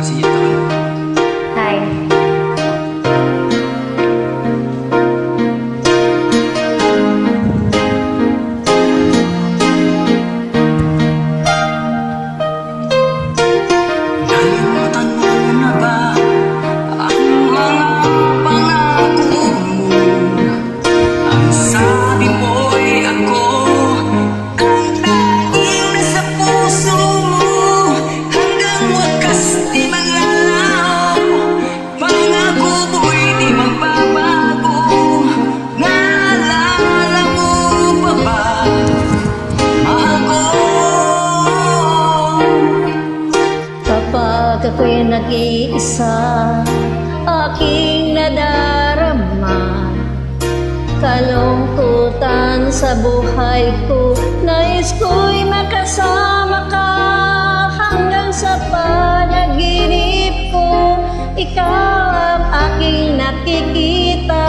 si Ethan. Hi. Nalimutan mo na ba ang mga pangako mo? Ang sabi mo'y ako ang laging nasa puso mo. Hanggang wakas di maglalaho, pangako mo'y di magbabago. Naalala mo pa ba, mahal ko? Kapag ako'y nag-iisa, aking nadarama kalungkutan sa buhay ko. Nais ko'y makasama ka hanggang sa panaginip ko. Ikaw ang aking nakikita,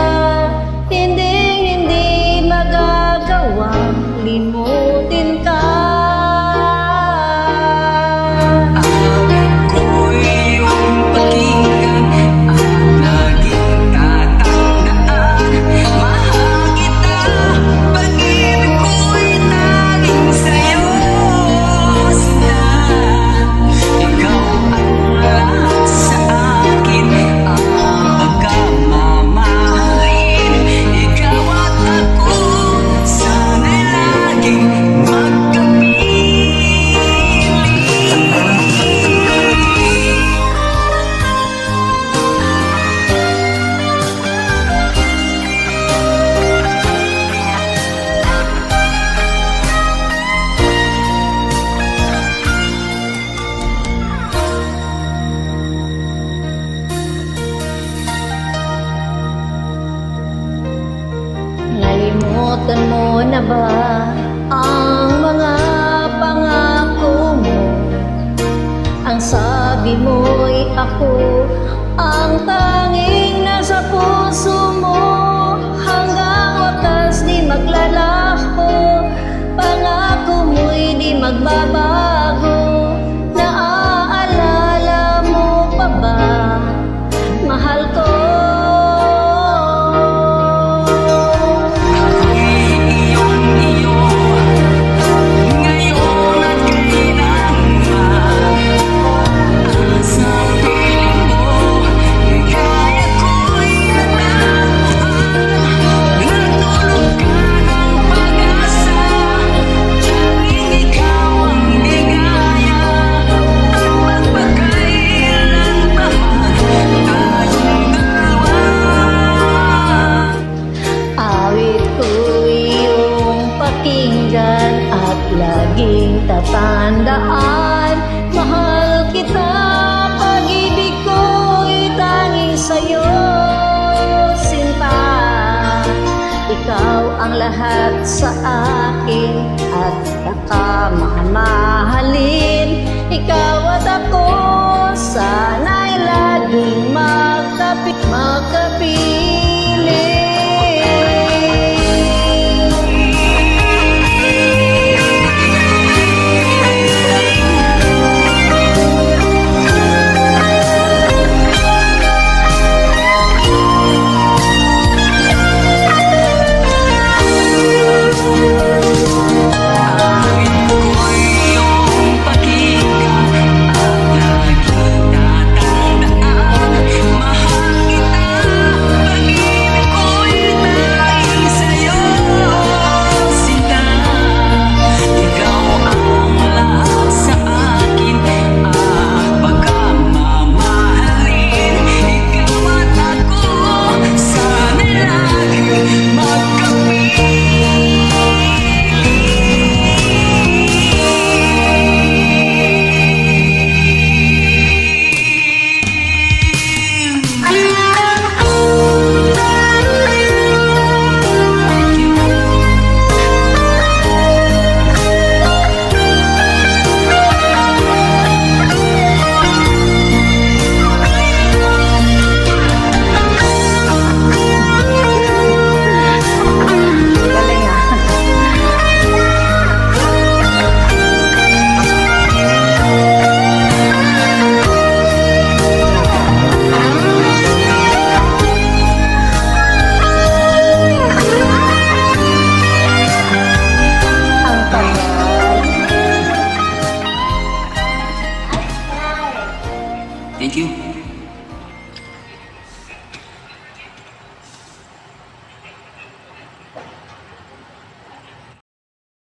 hindi magagawang limutin ka. Ako'y iyong pakinggan at laging tatandaan. Mahal kita, pag-ibig ko'y tanging sa'yo. Sinta, ikaw ang lahat sa akin, ang pagkamamahalin. Ikaw at ako, sana'y laging Nalimutan mo na ba ang mga pangako mo? Ang sabi mo'y ako ang tanging nasa puso mo. Hanggang wakas di maglalaho, pangako mo'y di magbabago. Naaalala mo pa ba, mahal ko? At laging tatandaan, mahal kita, pag-ibig ko'y tanging sa'yo. Sinta, ikaw ang lahat sa akin at pagkamamahalin.